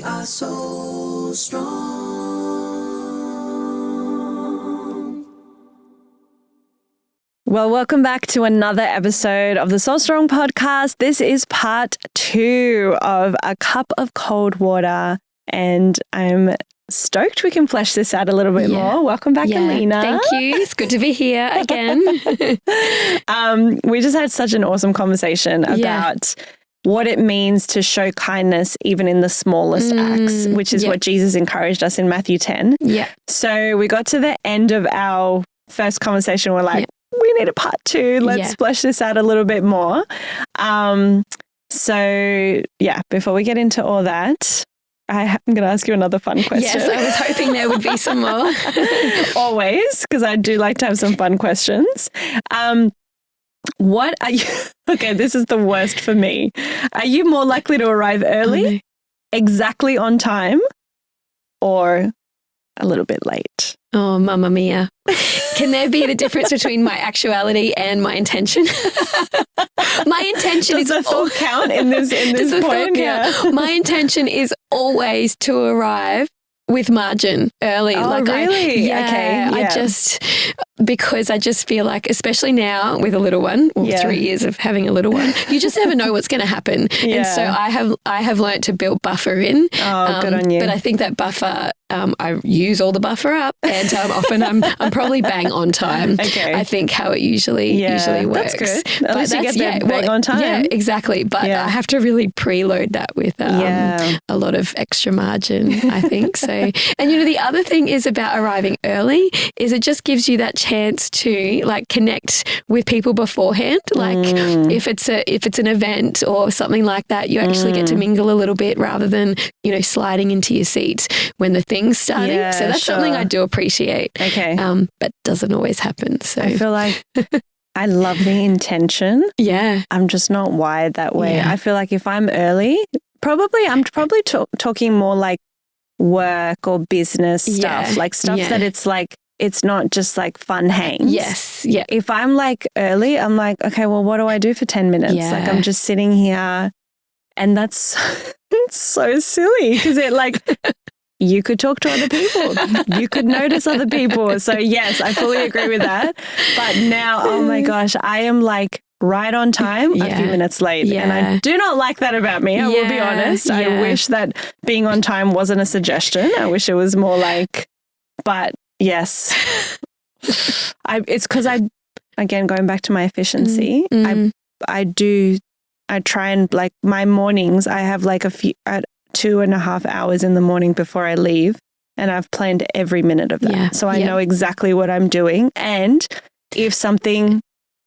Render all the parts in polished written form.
We are so strong. Well, welcome back to another episode of the Soul Strong podcast. This is part 2 of A Cup of Cold Water, and I'm stoked we can flesh this out a little bit more. Welcome back, Alina. Thank you. It's good to be here again. We just had such an awesome conversation about what it means to show kindness even in the smallest acts, which is what Jesus encouraged us in Matthew 10. Yeah. So we got to the end of our first conversation. We're like, we need a part 2. Let's flesh this out a little bit more. So before we get into all that, I'm going to ask you another fun question. Yes, I was hoping there would be some more. Always, because I do like to have some fun questions. What are you, okay, this is the worst for me. Are you more likely to arrive early, exactly on time, or a little bit late? Oh, mamma mia. Can there be the difference between my actuality and my intention? My intention Does the thought count in this point? My intention is always to arrive with margin early. Oh, really? Okay. Because I just feel like, especially now with a little one, 3 years of having a little one, you just never know what's going to happen. And so I have learned to build buffer in. Oh, good on you. But I think that buffer, I use all the buffer up, and often I'm probably bang on time. Okay. I think how it usually works. That's good. At least you get there bang on time. Yeah, exactly. But I have to really preload that with a lot of extra margin, I think. So, and the other thing is about arriving early is it just gives you that chance to like connect with people beforehand. Like if it's an event or something like that, you actually get to mingle a little bit rather than, sliding into your seat when the thing's starting. So that's something I do appreciate. Okay. But doesn't always happen. So I feel like I love the intention. Yeah. I'm just not wired that way. Yeah. I feel like if I'm early, I'm probably talking more like work or business stuff, like stuff that it's like, it's not just like fun hangs. Yes. Yeah. If I'm like early, I'm like, okay, well, what do I do for 10 minutes? Yeah. Like I'm just sitting here, and that's it's so silly because it like, you could talk to other people. You could notice other people. So yes, I fully agree with that. But now, oh my gosh, I am like right on time, a few minutes late. Yeah. And I do not like that about me. I will be honest. Yeah. I wish that being on time wasn't a suggestion. I wish it was more like, but yes, it's because again, going back to my efficiency, I try and like my mornings, I have like 2.5 hours in the morning before I leave, and I've planned every minute of that. Yeah. So I know exactly what I'm doing. And if something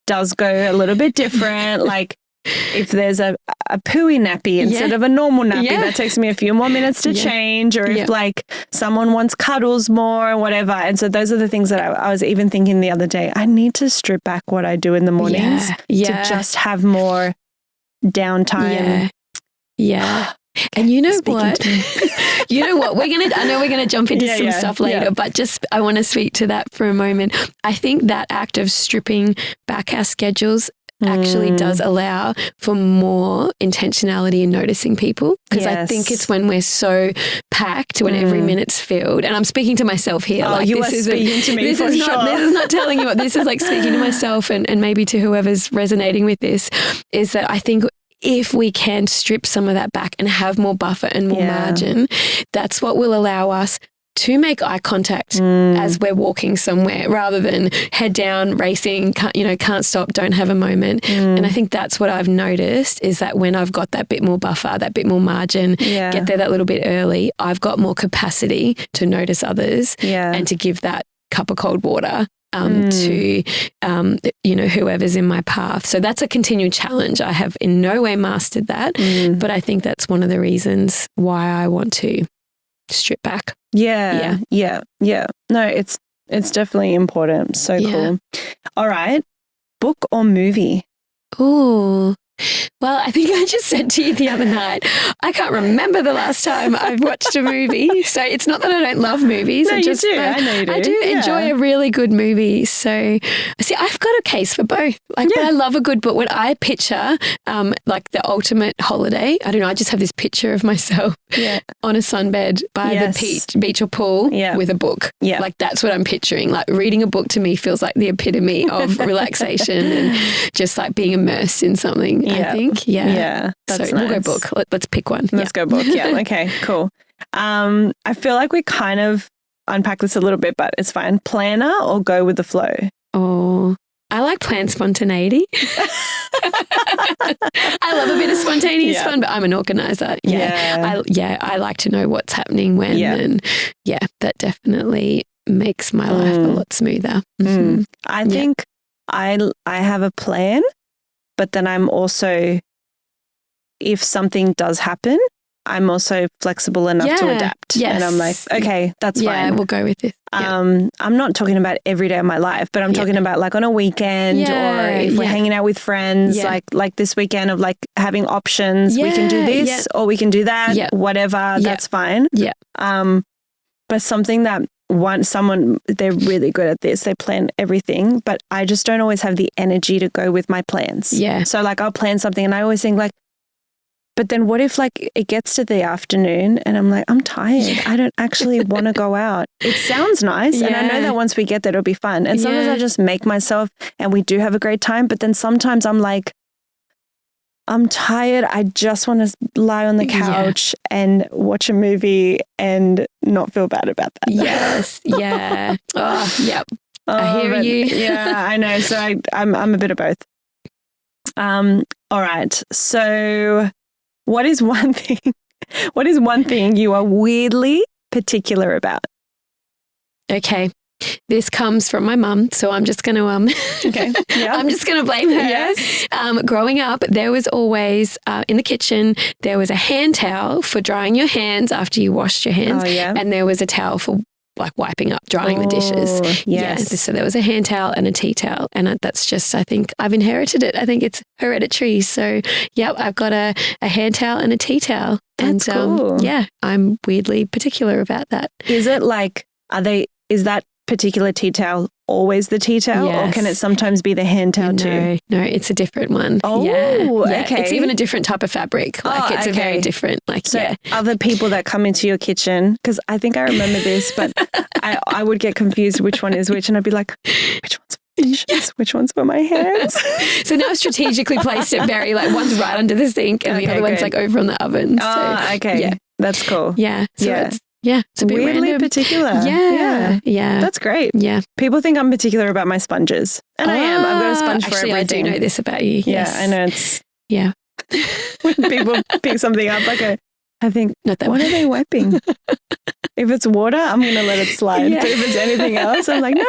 does go a little bit different, like if there's a pooey nappy instead of a normal nappy, that takes me a few more minutes to change, or if like someone wants cuddles more or whatever. And so those are the things that I was even thinking the other day. I need to strip back what I do in the mornings to just have more downtime. Yeah. And you know what? I know we're gonna jump into some stuff later, but just I want to speak to that for a moment. I think that act of stripping back our schedules actually does allow for more intentionality in noticing people, because I think it's when we're so packed, when every minute's filled, and I'm speaking to myself here. Like you are speaking to me for sure. This is not telling you what, this is like speaking to myself and maybe to whoever's resonating with this, is that I think if we can strip some of that back and have more buffer and more margin, that's what will allow us to make eye contact as we're walking somewhere, rather than head down, racing, can't stop, don't have a moment. And I think that's what I've noticed, is that when I've got that bit more buffer, that bit more margin, get there that little bit early, I've got more capacity to notice others and to give that cup of cold water to whoever's in my path. So that's a continued challenge. I have in no way mastered that, but I think that's one of the reasons why I want to strip back. Yeah. No, it's definitely important. So cool. All right. Book or movie? Oh, Well, I think I just said to you the other night, I can't remember the last time I've watched a movie. So it's not that I don't love movies. No, you do. I know you do. I do enjoy a really good movie. So, see, I've got a case for both. Like, but I love a good book. When I picture like the ultimate holiday, I don't know, I just have this picture of myself on a sunbed by the beach or pool with a book. Yeah. Like, that's what I'm picturing. Like, reading a book to me feels like the epitome of relaxation and just like being immersed in something, I think. Yeah. That's so nice. We'll go book. Let's pick one. Let's go book. Yeah. Okay, cool. I feel like we kind of unpack this a little bit, but it's fine. Planner or go with the flow? Oh, I like planned spontaneity. I love a bit of spontaneous fun, but I'm an organizer. I like to know what's happening when. And that definitely makes my life a lot smoother. Mm-hmm. I think I have a plan, but then I'm also, if something does happen, I'm also flexible enough to adapt. Yes. And I'm like, okay, that's fine. Yeah, we'll go with this. I'm not talking about every day of my life, but I'm talking about like on a weekend or if we're hanging out with friends, like this weekend of like having options. We can do this or we can do that, whatever, that's fine. Yeah. But something that someone, they're really good at this. They plan everything, but I just don't always have the energy to go with my plans. Yeah. So like I'll plan something and I always think like, but then what if like it gets to the afternoon and I'm like, I'm tired. I don't actually want to go out. It sounds nice. And I know that once we get there, it'll be fun. And sometimes I just make myself and we do have a great time. But then sometimes I'm like, I'm tired. I just want to lie on the couch and watch a movie and not feel bad about that. Yes. Yeah. Oh, yep. I hear you. Yeah, I know. So I'm a bit of both. All right. So what is one thing you are weirdly particular about? Okay. This comes from my mum, so I'm just going to I'm just going to blame her. Yes. Growing up, there was always in the kitchen there was a hand towel for drying your hands after you washed your hands, and there was a towel for like wiping up, drying the dishes. Yes. So there was a hand towel and a tea towel, and that's just, I think I've inherited it. I think it's hereditary. So I've got a hand towel and a tea towel. That's cool. I'm weirdly particular about that. Is it like, is that particular tea towel always the tea towel, or can it sometimes be the hand towel too? No, it's a different one. Okay. It's even a different type of fabric. Like it's a very different, like, so other people that come into your kitchen, because I think I remember this, but I would get confused which one is which, and I'd be like, which one's for dishes? Which one's for my hands? So now I've strategically placed it very, like, one's right under the sink and the other one's like over on the oven. That's cool. Yeah. So it's a bit weirdly random. particular. Yeah. That's great. Yeah. People think I'm particular about my sponges. And I am. I've got a sponge for everything. I do know this about you. Yes. Yeah, I know it's... Yeah. When people pick something up, I think, what are they wiping? If it's water, I'm going to let it slide. But if it's anything else, I'm like, no.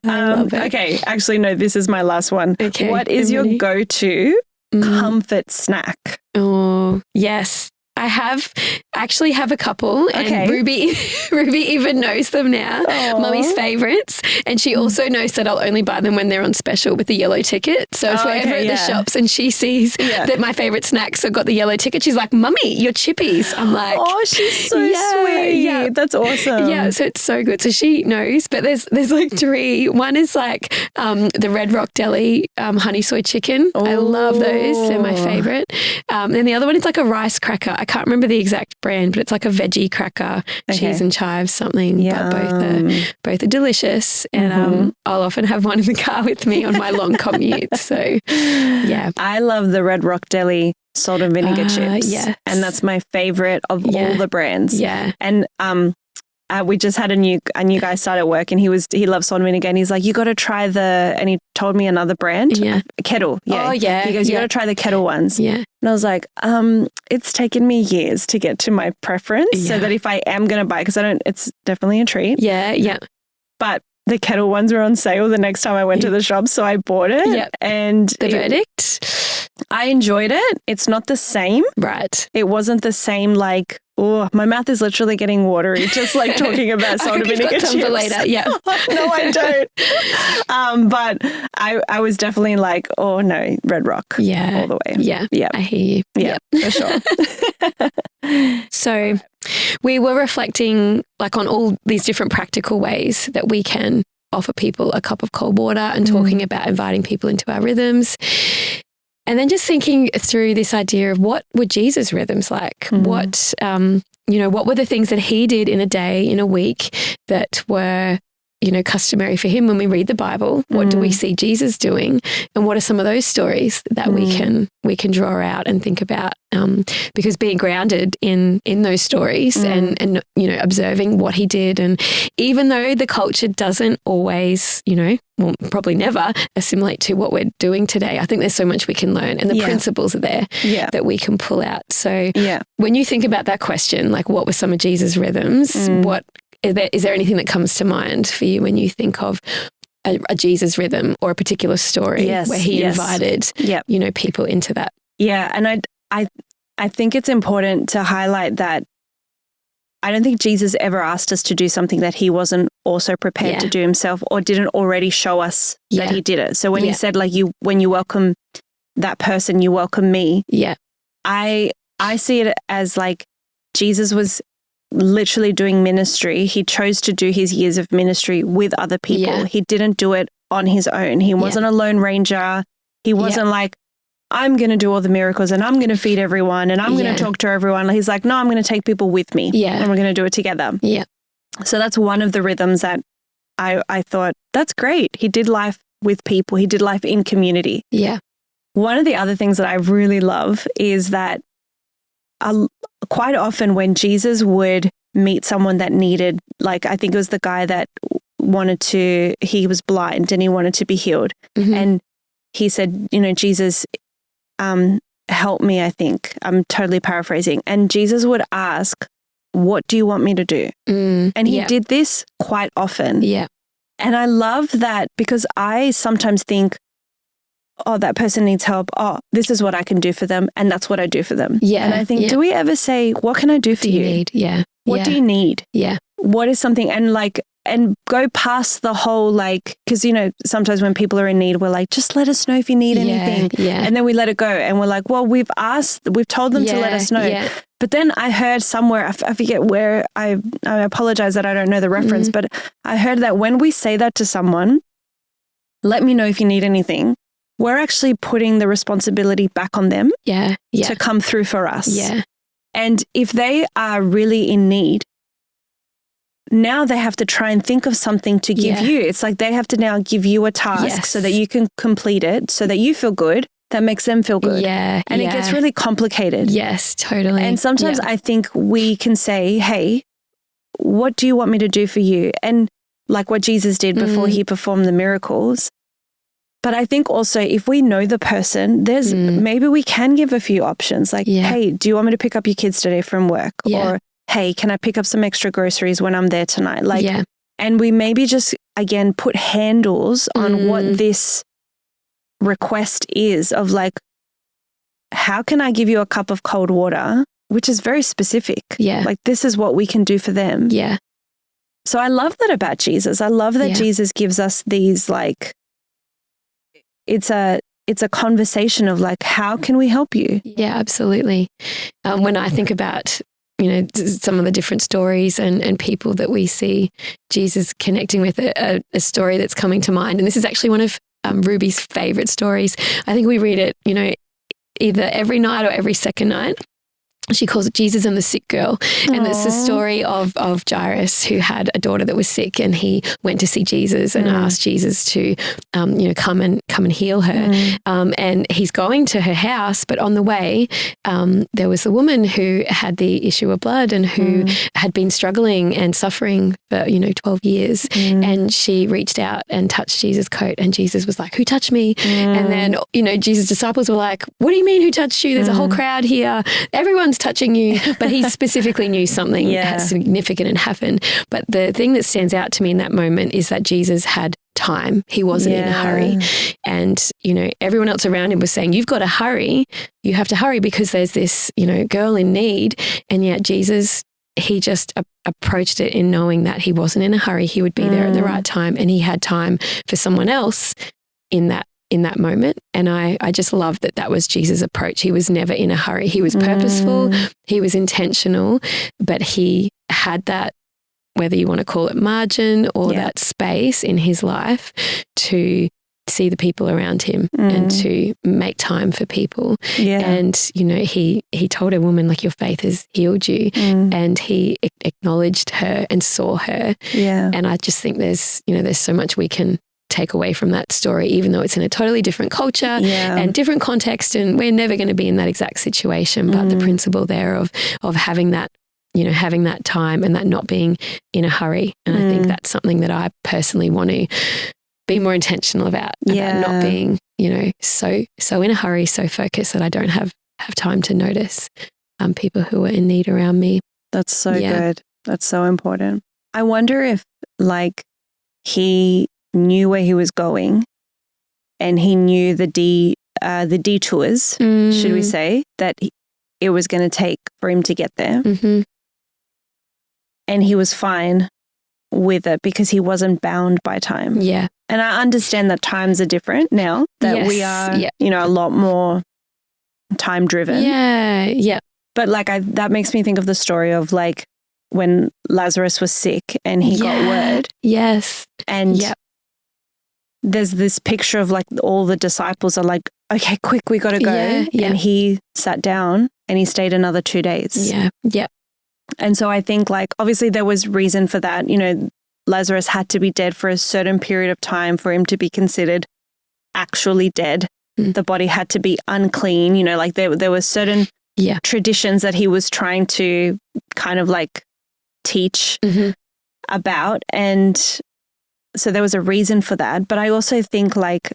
I love it. Okay. Actually, no, this is my last one. Okay. What is your go-to comfort snack? Oh, yes. I actually have a couple, and Ruby even knows them now. Aww. Mummy's favourites, and she also knows that I'll only buy them when they're on special with the yellow ticket. So if we're ever at the shops and she sees that my favourite snacks have got the yellow ticket, she's like, "Mummy, your chippies." I'm like, "Oh, she's so sweet. Yeah, that's awesome." Yeah, so it's so good. So she knows, but there's like three. One is like the Red Rock Deli honey soy chicken. Ooh. I love those. They're my favourite. Then the other one is like a rice cracker. I can't remember the exact brand, but it's like a veggie cracker, cheese and chives, something. Yum. But both are delicious, and I'll often have one in the car with me on my long commute. So, yeah. I love the Red Rock Deli salt and vinegar chips. Yes. And that's my favorite of all the brands. Yeah. And we just had a new guy start at work, and he loves salt and vinegar, and he's like, you got to try and he told me another brand, Kettle. Yeah. Oh yeah. He goes, you got to try the Kettle ones. Yeah. And I was like, it's taken me years to get to my preference, so that if I am going to buy, because it's definitely a treat. Yeah. Yeah. But the Kettle ones were on sale the next time I went to the shop, so I bought it. Yep. And the verdict? I enjoyed it. It's not the same. Right. It wasn't the same, like, oh, my mouth is literally getting watery just like talking about salt and vinegar chips. For later. Yeah. No, I don't. But I was definitely like, oh no, Red Rock all the way. Yeah. Yeah. I hear you. Yeah, for sure. So we were reflecting like on all these different practical ways that we can offer people a cup of cold water and talking about inviting people into our rhythms. And then just thinking through this idea of what were Jesus' rhythms like? What, what were the things that he did in a day, in a week that were, customary for him when we read the Bible? What do we see Jesus doing? And what are some of those stories that we can draw out and think about? Because being grounded in those stories and observing what he did, and even though the culture doesn't always, probably never assimilate to what we're doing today, I think there's so much we can learn, and the principles are there that we can pull out. So when you think about that question, like what were some of Jesus' rhythms? Is there anything that comes to mind for you when you think of a Jesus rhythm or a particular story where he invited, people into that? Yeah. And I think it's important to highlight that I don't think Jesus ever asked us to do something that he wasn't also prepared to do himself or didn't already show us that he did it. So when he said, like, when you welcome that person, you welcome me. Yeah. I see it as like Jesus was literally doing ministry. He chose to do his years of ministry with other people. Yeah. He didn't do it on his own. He wasn't a lone ranger. He wasn't like, I'm going to do all the miracles and I'm going to feed everyone and I'm going to talk to everyone. He's like, no, I'm going to take people with me and we're going to do it together. Yeah. So that's one of the rhythms that I thought, that's great. He did life with people. He did life in community. Yeah. One of the other things that I really love is that quite often when Jesus would meet someone that needed, like I think it was the guy that he was blind and he wanted to be healed. Mm-hmm. And he said, Jesus, help me, I think. I'm totally paraphrasing. And Jesus would ask, what do you want me to do? And he did this quite often. Yeah. And I love that because I sometimes think, oh, that person needs help. Oh, this is what I can do for them. And that's what I do for them. Yeah. And I think, do we ever say, what can I do for you? Need? Yeah. What do you need? Yeah. What is something, and go past the whole, because, sometimes when people are in need, we're like, just let us know if you need anything. Yeah. And then we let it go. And we're like, well, we've told them to let us know. Yeah. But then I heard somewhere, I forget where, I apologize that I don't know the reference, but I heard that when we say that to someone, let me know if you need anything, we're actually putting the responsibility back on them to come through for us. Yeah. And if they are really in need, now they have to try and think of something to give you. It's like they have to now give you a task so that you can complete it, so that you feel good, that makes them feel good. Yeah. And it gets really complicated. Yes, totally. And sometimes I think we can say, hey, what do you want me to do for you? And like what Jesus did before he performed the miracles. But I think also if we know the person, there's maybe we can give a few options like, hey, do you want me to pick up your kids today from work? Yeah. Or, hey, can I pick up some extra groceries when I'm there tonight? And we maybe just, again, put handles on what this request is of how can I give you a cup of cold water, which is very specific. Yeah. Like this is what we can do for them. Yeah. So I love that about Jesus. I love that Jesus gives us these it's a conversation of how can we help you? Yeah, absolutely. When I think about, some of the different stories and people that we see Jesus connecting with, a story that's coming to mind. And this is actually one of Ruby's favorite stories. I think we read it, either every night or every second night. She calls it Jesus and the Sick Girl. And it's the story of Jairus, who had a daughter that was sick, and he went to see Jesus and asked Jesus to, come and heal her. And he's going to her house, but on the way, there was a woman who had the issue of blood and who had been struggling and suffering for, 12 years. And she reached out and touched Jesus' coat, and Jesus was like, who touched me? And then, Jesus' disciples were like, what do you mean who touched you? There's a whole crowd here. Everyone's touching you. But he specifically knew something significant had happened. But the thing that stands out to me in that moment is that Jesus had time. He wasn't in a hurry. And, you know, everyone else around him was saying, you've got to hurry. You have to hurry because there's this, you know, girl in need. And yet Jesus, he just approached it in knowing that he wasn't in a hurry. He would be there at the right time, and he had time for someone else in that moment. And I just love that was Jesus' approach. He was never in a hurry. He was purposeful. He was intentional, but he had that, whether you want to call it margin or that space in his life to see the people around him and to make time for people. And, you know, he told a woman, like, your faith has healed you. And he acknowledged her and saw her. And I just think there's so much we can take away from that story, even though it's in a totally different culture and different context, and we're never going to be in that exact situation. But the principle there of having that, you know, having that time and that not being in a hurry. And I think that's something that I personally want to be more intentional about not being, you know, so in a hurry, so focused that I don't have time to notice people who are in need around me. That's so good. That's so important. I wonder if, like, he knew where he was going, and he knew the detours, should we say, that it was going to take for him to get there. And he was fine with it because he wasn't bound by time. And I understand that times are different now, that we are, you know, a lot more time driven. But like, that makes me think of the story of, like, when Lazarus was sick and he got word. And there's this picture of, like, all the disciples are like, okay, quick, we got to go. And he sat down and he stayed another 2 days. And so I think, like, obviously there was reason for that. You know, Lazarus had to be dead for a certain period of time for him to be considered actually dead. The body had to be unclean. You know, like, there were certain traditions that he was trying to kind of, like, teach about. And so there was a reason for that. But I also think, like,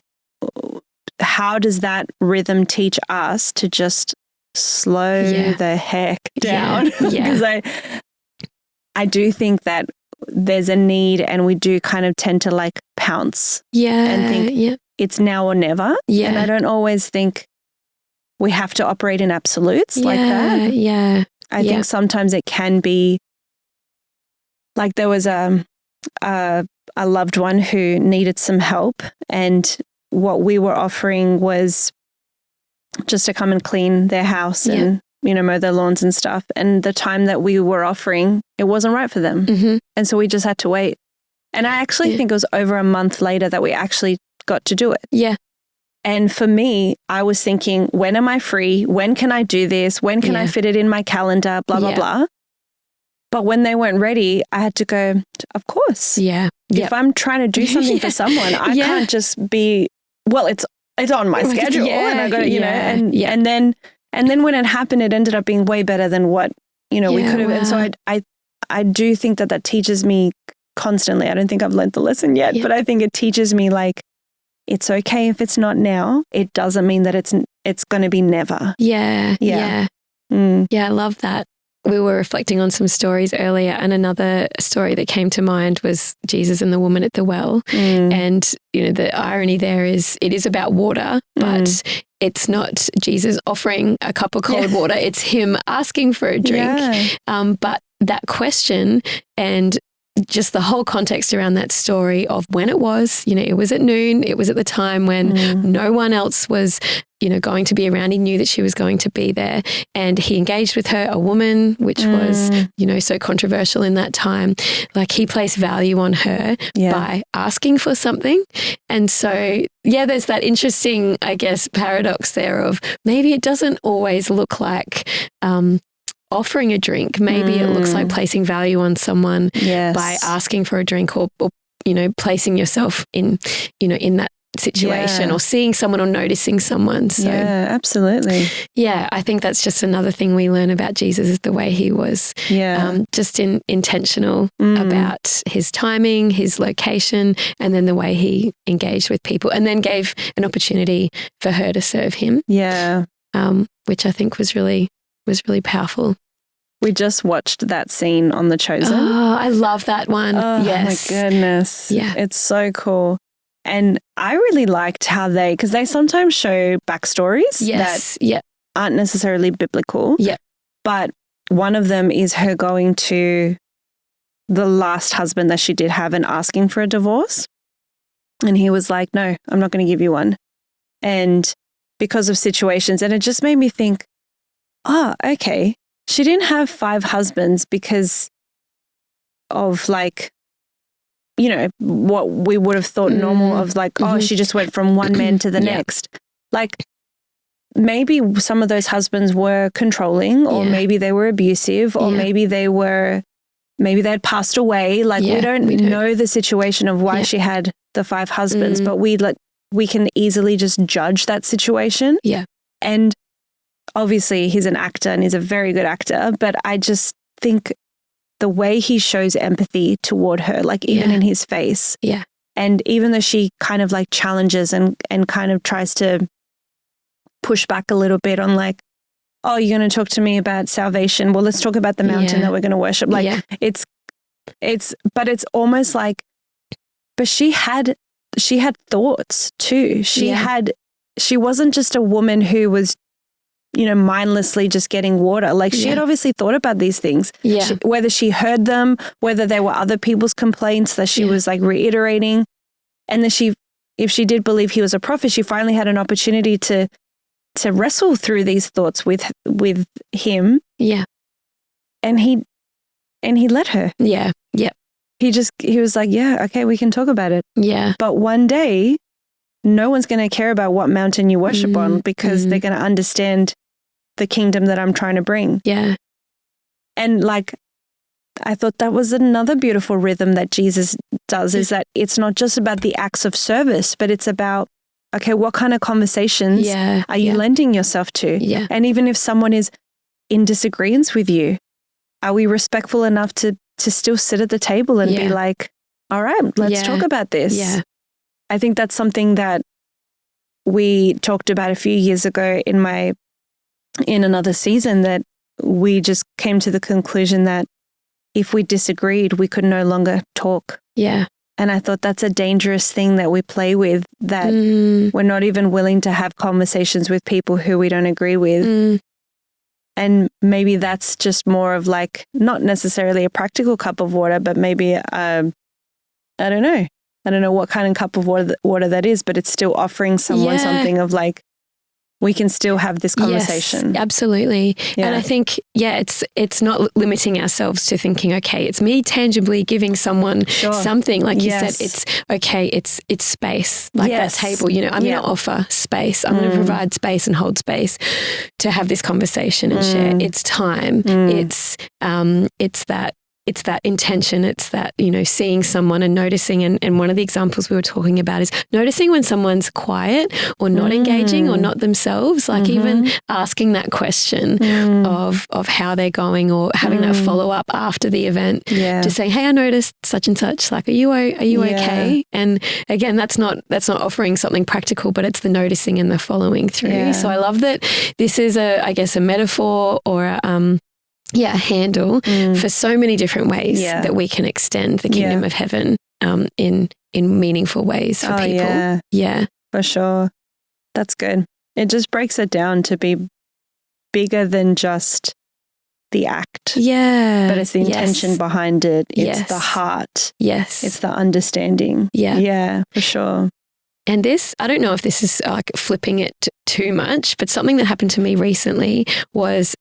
how does that rhythm teach us to just slow the heck down? Because I do think that there's a need, and we do kind of tend to, like, pounce and think it's now or never. And I don't always think we have to operate in absolutes like that. I think sometimes it can be, like, there was a loved one who needed some help, and what we were offering was just to come and clean their house and, you know, mow their lawns and stuff. And the time that we were offering, it wasn't right for them. And so we just had to wait. And I actually think it was over a month later that we actually got to do it. And for me, I was thinking, when am I free? When can I do this? When can I fit it in my calendar? Blah, blah, blah. But when they weren't ready, I had to go, of course. If I'm trying to do something for someone, I can't just be, well, it's on my schedule and I got to, you know, and then when it happened, it ended up being way better than what, you know, we could have. And so I do think that teaches me constantly. I don't think I've learned the lesson yet, but I think it teaches me, like, it's okay if it's not now. It doesn't mean that it's going to be never. I love that. We were reflecting on some stories earlier, and another story that came to mind was Jesus and the woman at the well. And, you know, the irony there is it is about water, but it's not Jesus offering a cup of cold water. It's him asking for a drink. But that question and just the whole context around that story of when it was, you know, it was at noon. It was at the time when no one else was, you know, going to be around. He knew that she was going to be there, and he engaged with her, a woman, which was, you know, so controversial in that time. Like, he placed value on her by asking for something. And so, there's that interesting, I guess, paradox there of maybe it doesn't always look like, offering a drink. Maybe it looks like placing value on someone by asking for a drink, or, you know, placing yourself in, you know, in that situation, or seeing someone or noticing someone. So, absolutely. I think that's just another thing we learn about Jesus, is the way he was just intentional about his timing, his location, and then the way he engaged with people, and then gave an opportunity for her to serve him. Which I think was really was really powerful. We just watched that scene on The Chosen. Oh, I love that one. Oh yes. my goodness. Yeah. It's so cool. And I really liked how because they sometimes show backstories that aren't necessarily biblical. Yeah. But one of them is her going to the last husband that she did have and asking for a divorce. And he was like, no, I'm not going to give you one. And because of situations, and it just made me think, oh, okay. She didn't have 5 husbands because of like, you know, what we would have thought normal of like, oh, she just went from one man to the next. Like maybe some of those husbands were controlling or maybe they were abusive or maybe they had passed away. Like we don't know the situation of why she had the 5 husbands, but we can easily just judge that situation. Yeah. And obviously he's an actor and he's a very good actor, but I just think the way he shows empathy toward her, like even in his face. Yeah. And even though she kind of like challenges and kind of tries to push back a little bit on like, oh, you're going to talk to me about salvation. Well, let's talk about the mountain that we're going to worship. Like but it's almost like, but she had thoughts too. She wasn't just a woman who was, you know, mindlessly just getting water. Like she had obviously thought about these things, whether she heard them, whether they were other people's complaints that she was like reiterating. And then if she did believe he was a prophet, she finally had an opportunity to wrestle through these thoughts with him. Yeah. And he let her. Yeah. Yeah. He was like, yeah, okay, we can talk about it. Yeah. But one day, no one's going to care about what mountain you worship on because they're going to understand the kingdom that I'm trying to bring. Yeah. And like, I thought that was another beautiful rhythm that Jesus does, is that it's not just about the acts of service, but it's about, okay, what kind of conversations are you lending yourself to? Yeah. And even if someone is in disagreement with you, are we respectful enough to still sit at the table and be like, all right, let's talk about this. Yeah. I think that's something that we talked about a few years ago in another season, that we just came to the conclusion that if we disagreed, we could no longer talk. Yeah. And I thought that's a dangerous thing that we play with, that we're not even willing to have conversations with people who we don't agree with. And maybe that's just more of like, not necessarily a practical cup of water, but maybe, I don't know. I don't know what kind of cup of water that is, but it's still offering someone something of like, we can still have this conversation. Yes, absolutely. Yeah. And I think, it's not limiting ourselves to thinking, okay, it's me tangibly giving someone something. Like you said, it's okay, it's space, like that table, you know, I'm going to offer space. I'm going to provide space and hold space to have this conversation and share. It's time. It's that intention. It's that, you know, seeing someone and noticing. And one of the examples we were talking about is noticing when someone's quiet or not engaging or not themselves, like even asking that question of how they're going, or having that follow up after the event, just saying, hey, I noticed such and such, like, are you okay? And again, that's not offering something practical, but it's the noticing and the following through. Yeah. So I love that this is a metaphor or a handle for so many different ways that we can extend the kingdom of heaven in meaningful ways for people. Yeah, for sure. That's good. It just breaks it down to be bigger than just the act. Yeah. But it's the intention behind it. It's the heart. Yes. It's the understanding. Yeah. Yeah, for sure. And this, I don't know if this is like flipping it too much, but something that happened to me recently was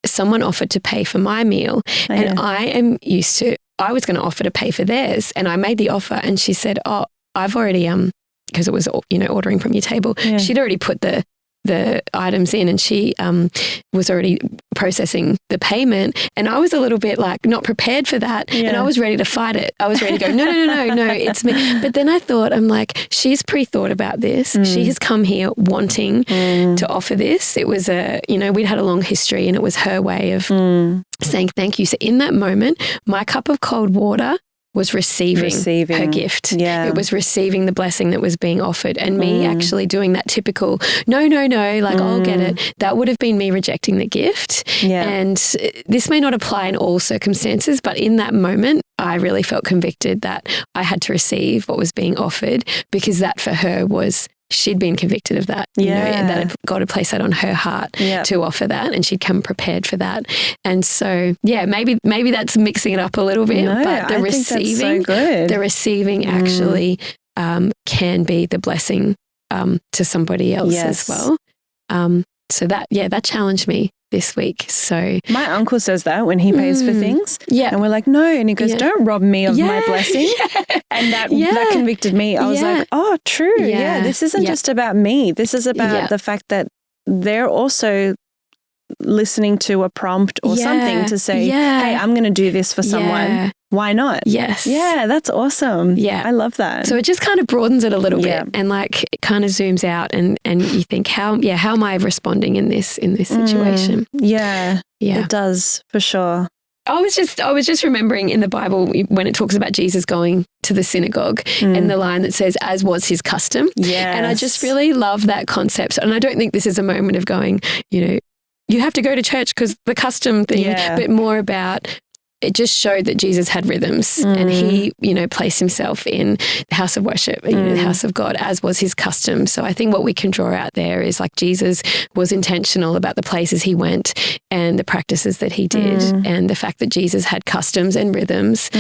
someone offered to pay for my meal, and I am used to, I was going to offer to pay for theirs, and I made the offer, and she said, oh, I've already, because it was, you know, ordering from your table, she'd already put the items in, and she was already processing the payment, and I was a little bit like not prepared for that, and I was ready to fight it. I was ready to go, no, it's me. But then I thought, I'm like, she's pre-thought about this. She has come here wanting to offer this. It was we'd had a long history, and it was her way of saying thank you. So in that moment, my cup of cold water was receiving her gift. Yeah. It was receiving the blessing that was being offered. And me actually doing that typical, no, like I'll get it. That would have been me rejecting the gift. Yeah. And this may not apply in all circumstances, but in that moment, I really felt convicted that I had to receive what was being offered, because that for her was, she'd been convicted of that, you know, that God had placed that on her heart to offer that, and she'd come prepared for that. And so, maybe that's mixing it up a little bit, but the receiving actually can be the blessing to somebody else as well. So that challenged me this week. So my uncle says that when he pays for things. Yeah. And we're like, no. And he goes, don't rob me of my blessing. And that convicted me. I was like, oh, true. Yeah. This isn't just about me. This is about the fact that they're also listening to a prompt or something to say, hey, I'm going to do this for someone. Why not? Yes. Yeah, that's awesome. Yeah. I love that. So it just kind of broadens it a little bit, and like it kind of zooms out, and you think, how am I responding in this situation? Yeah. It does, for sure. I was just remembering in the Bible when it talks about Jesus going to the synagogue and the line that says, as was his custom. Yes. And I just really love that concept. And I don't think this is a moment of going, you know, you have to go to church because the custom thing, but more about, it just showed that Jesus had rhythms and he, you know, placed himself in the house of worship, you know, the house of God, as was his custom. So I think what we can draw out there is like Jesus was intentional about the places he went and the practices that he did. And the fact that Jesus had customs and rhythms,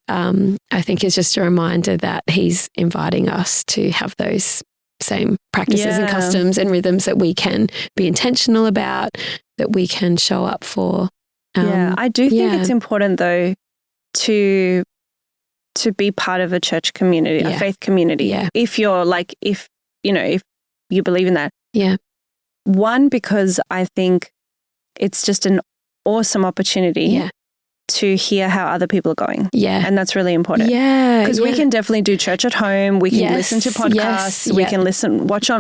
I think is just a reminder that he's inviting us to have those same practices and customs and rhythms that we can be intentional about, that we can show up for. I do think it's important though to be part of a church community, a faith community. Yeah. If you're like, if you believe in that. Yeah. One, because I think it's just an awesome opportunity to hear how other people are going. Yeah. And that's really important. Yeah. Because we can definitely do church at home. We can listen to podcasts. We can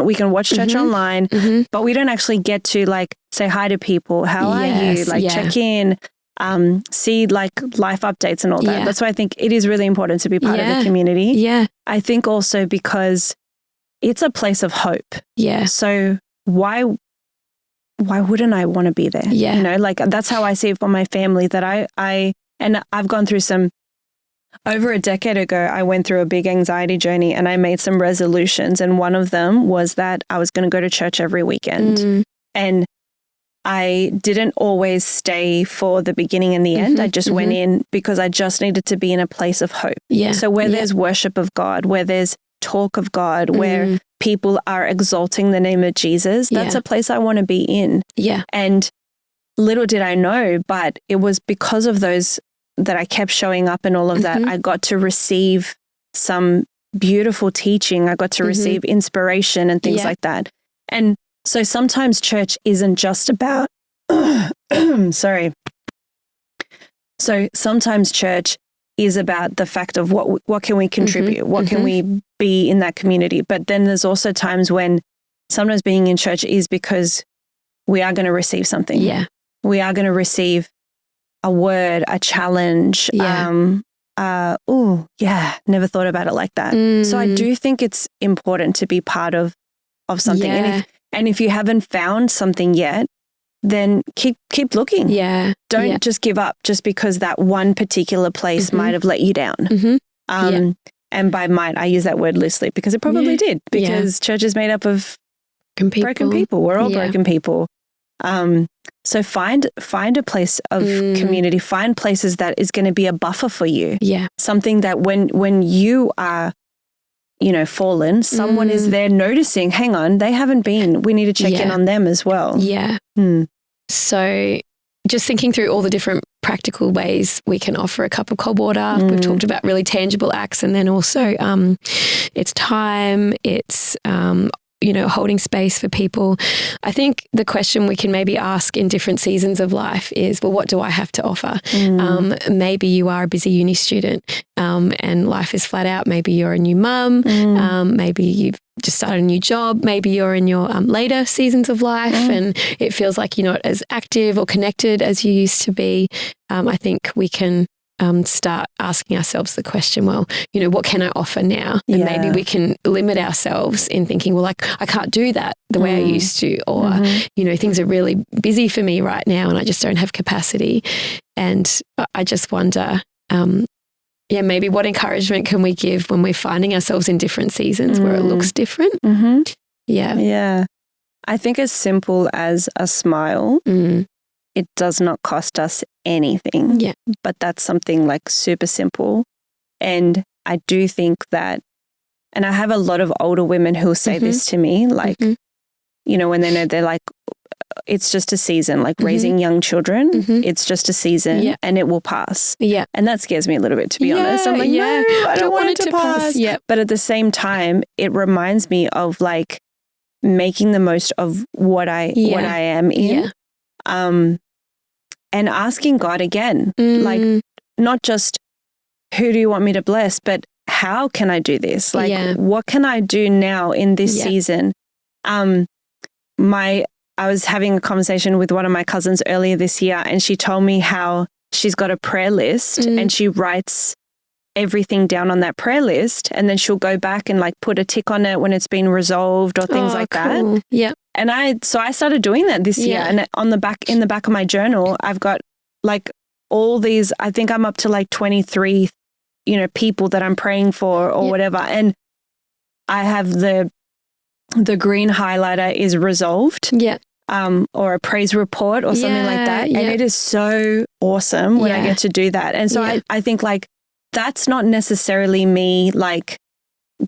we can watch church online, but we don't actually get to like say hi to people. How are you? Like check in, see like life updates and all that. That's why I think it is really important to be part of the community. Yeah. I think also because it's a place of hope. Yeah. So why wouldn't I want to be there? Yeah. You know, like that's how I see it for my family, that I've gone through over a decade ago, I went through a big anxiety journey and I made some resolutions. And one of them was that I was going to go to church every weekend. And I didn't always stay for the beginning and the end. I just went in because I just needed to be in a place of hope. Yeah. So where there's worship of God, where there's talk of God, where people are exalting the name of Jesus, that's a place I want to be in. Yeah. And little did I know, but it was because of those that I kept showing up and all of that, I got to receive some beautiful teaching. I got to receive inspiration and things like that. And so sometimes church isn't just about, sorry. So sometimes church is about the fact of what can we contribute? What can we be in that community? But then there's also times when sometimes being in church is because we are going to receive something. Yeah. We are going to receive a word, a challenge. Yeah. Never thought about it like that. So I do think it's important to be part of something. Yeah. And if you haven't found something yet, then keep looking. Yeah. Don't just give up just because that one particular place might have let you down. And by might, I use that word loosely because it probably did, because church is made up of broken people. We're all broken people. So find a place of community, find places that is going to be a buffer for you. Yeah. Something that when you are, fallen, someone is there noticing, hang on, they haven't been, we need to check in on them as well. Yeah. So just thinking through all the different practical ways we can offer a cup of cold water. We've talked about really tangible acts, and then also it's time, it's holding space for people. I think the question we can maybe ask in different seasons of life is, well, what do I have to offer? Maybe you are a busy uni student and life is flat out. Maybe you're a new mum. Maybe you've just started a new job. Maybe you're in your later seasons of life and it feels like you're not as active or connected as you used to be. I think we can start asking ourselves the question, well, what can I offer now? And maybe we can limit ourselves in thinking, well, I can't do that the way I used to, or, things are really busy for me right now and I just don't have capacity. And I just wonder, maybe what encouragement can we give when we're finding ourselves in different seasons where it looks different? Yeah. I think as simple as a smile, it does not cost us anything. Yeah. But that's something like super simple. And I do think that, and I have a lot of older women who will say this to me, like, when they know they're like, it's just a season, like raising young children, it's just a season and it will pass. Yeah. And that scares me a little bit, to be honest. I'm like, no, I don't want it to pass. Yeah. But at the same time, it reminds me of like making the most of what I am in. And asking God again, like not just who do you want me to bless, but how can I do this? Like, what can I do now in this season? I was having a conversation with one of my cousins earlier this year, and she told me how she's got a prayer list and she writes everything down on that prayer list, and then she'll go back and like put a tick on it when it's been resolved or things like that. Yeah. And I started doing that this year, and in the back of my journal, I've got like all these, I think I'm up to like 23, people that I'm praying for or whatever. And I have the green highlighter is resolved. Yeah. Or a praise report or something like that. And it is so awesome when I get to do that. And so I think like that's not necessarily me like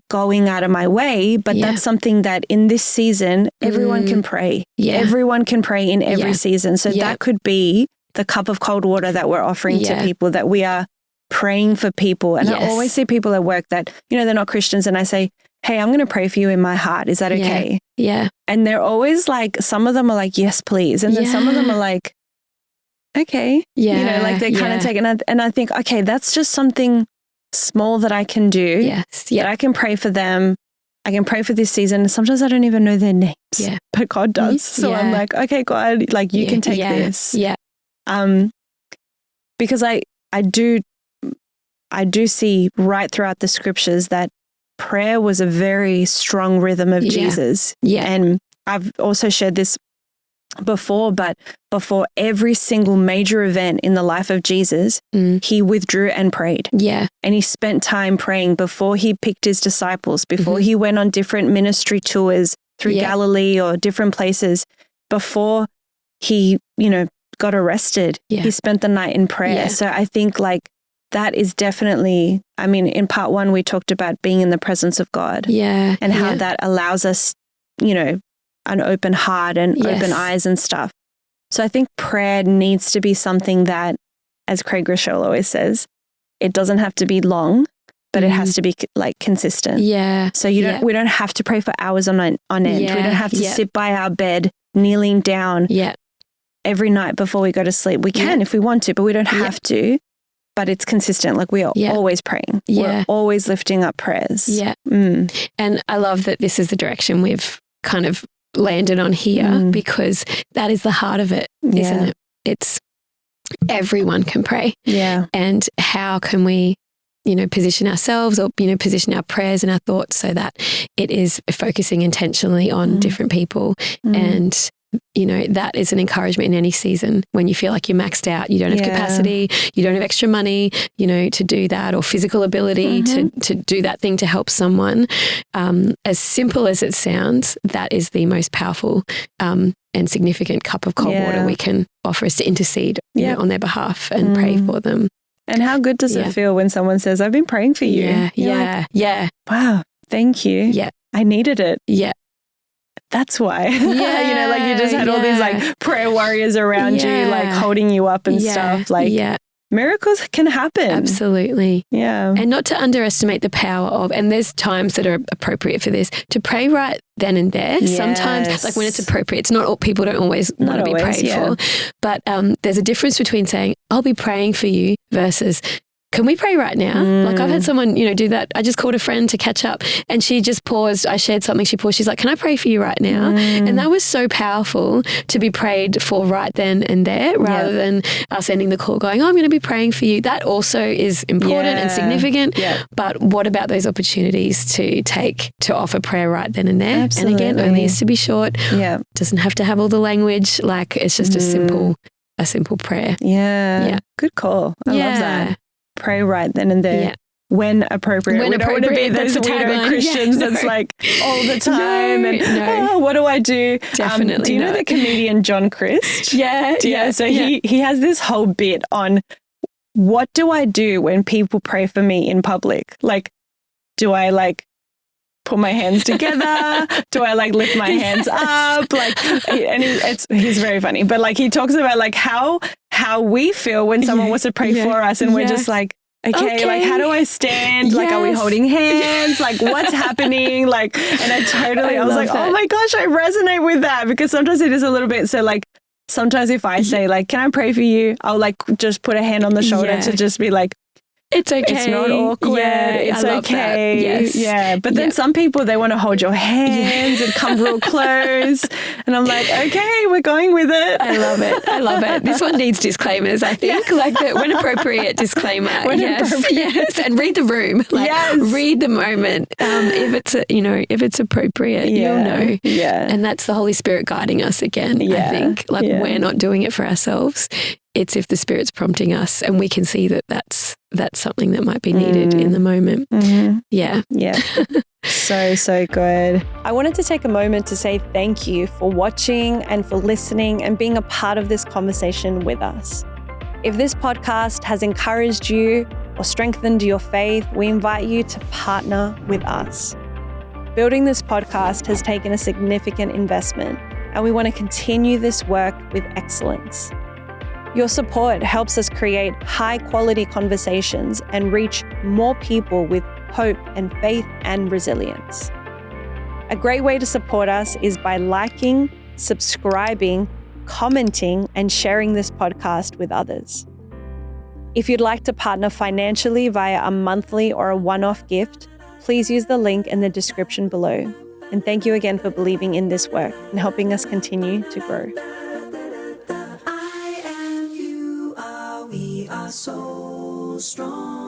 going out of my way, but that's something that in this season, everyone can pray. Yeah. Everyone can pray in every season. So that could be the cup of cold water that we're offering to people, that we are praying for people. And I always see people at work that, they're not Christians, and I say, hey, I'm going to pray for you in my heart. Is that okay? Yeah. And they're always like, some of them are like, yes, please. And then some of them are like, okay. Yeah. Like they kind of take it. And I think, okay, that's just something small that I can do. Yes. Yeah. That I can pray for them. I can pray for this season. Sometimes I don't even know their names. Yeah. But God does. So I'm like, okay, God, like you can take this. Yeah. Because I do see right throughout the scriptures that prayer was a very strong rhythm of Jesus. Yeah. And I've also shared this before, but before every single major event in the life of Jesus, he withdrew and prayed. Yeah. And he spent time praying before he picked his disciples, before he went on different ministry tours through Galilee or different places, before he, got arrested. Yeah. He spent the night in prayer. Yeah. So I think like that is definitely, in part one, we talked about being in the presence of God. Yeah. And how that allows us, an open heart and open eyes and stuff. So I think prayer needs to be something that, as Craig Rochelle always says, it doesn't have to be long, but it has to be like consistent. Yeah. So we don't have to pray for hours on end. Yeah. We don't have to sit by our bed, kneeling down every night before we go to sleep. We can if we want to, but we don't have to. But it's consistent. Like we are always praying. Yeah. We're always lifting up prayers. Yeah. And I love that this is the direction we've kind of landed on here, because that is the heart of it, isn't it? It's everyone can pray. Yeah. And how can we, position ourselves or, position our prayers and our thoughts so that it is focusing intentionally on different people. And that is an encouragement in any season when you feel like you're maxed out, you don't have capacity, you don't have extra money, to do that, or physical ability to do that thing to help someone. As simple as it sounds, that is the most powerful and significant cup of cold water we can offer, is to intercede on their behalf and pray for them. And how good does it feel when someone says, I've been praying for you? Yeah. Like, wow, thank you. Yeah. I needed it. Yeah. That's why. Yeah. Like you just had all these like prayer warriors around you, like holding you up and stuff. Like miracles can happen. Absolutely. Yeah. And not to underestimate the power of, and there's times that are appropriate for this, to pray right then and there. Yes. Sometimes, like when it's appropriate, it's not all, people don't always want to be prayed for. But there's a difference between saying, I'll be praying for you, versus can we pray right now? Like I've had someone, do that. I just called a friend to catch up and she just paused. I shared something. She paused. She's like, can I pray for you right now? And that was so powerful to be prayed for right then and there rather than us ending the call going, I'm going to be praying for you. That also is important and significant. Yeah. But what about those opportunities to offer prayer right then and there? Absolutely. And again, only is to be short. Yeah. Doesn't have to have all the language. Like it's just a simple prayer. Yeah. Good call. I love that. Pray right then and there. Yeah. When appropriate. We don't want to be those weirdo Christians that's like all the time what do I do? Definitely do you know the comedian John Christ? Yeah. So he has this whole bit on what do I do when people pray for me in public? Like, do I like put my hands together? Do I like lift my hands up? Like, he's very funny, but like he talks about like how we feel when someone wants to pray for us, and we're just like, okay, like how do I stand? Like, are we holding hands? Like, what's happening? Like, and I was like, oh my gosh, I resonate with that because sometimes it is a little bit. So like, sometimes if I say like, can I pray for you? I'll like just put a hand on the shoulder to just be like, it's okay. It's not awkward. It's okay. Yes. Yeah. But then some people, they want to hold your hands and come real close. And I'm like, okay, we're going with it. I love it. This one needs disclaimers, I think. Like the when appropriate disclaimer. Yes. And read the room. Like read the moment. If it's appropriate, you'll know. Yeah. And that's the Holy Spirit guiding us again, I think. Like we're not doing it for ourselves. It's if the Spirit's prompting us and we can see that that's something that might be needed in the moment. Mm-hmm. Yeah. So good. I wanted to take a moment to say thank you for watching and for listening and being a part of this conversation with us. If this podcast has encouraged you or strengthened your faith, we invite you to partner with us. Building this podcast has taken a significant investment, and we want to continue this work with excellence. Your support helps us create high-quality conversations and reach more people with hope and faith and resilience. A great way to support us is by liking, subscribing, commenting, and sharing this podcast with others. If you'd like to partner financially via a monthly or a one-off gift, please use the link in the description below. And thank you again for believing in this work and helping us continue to grow. We are so strong.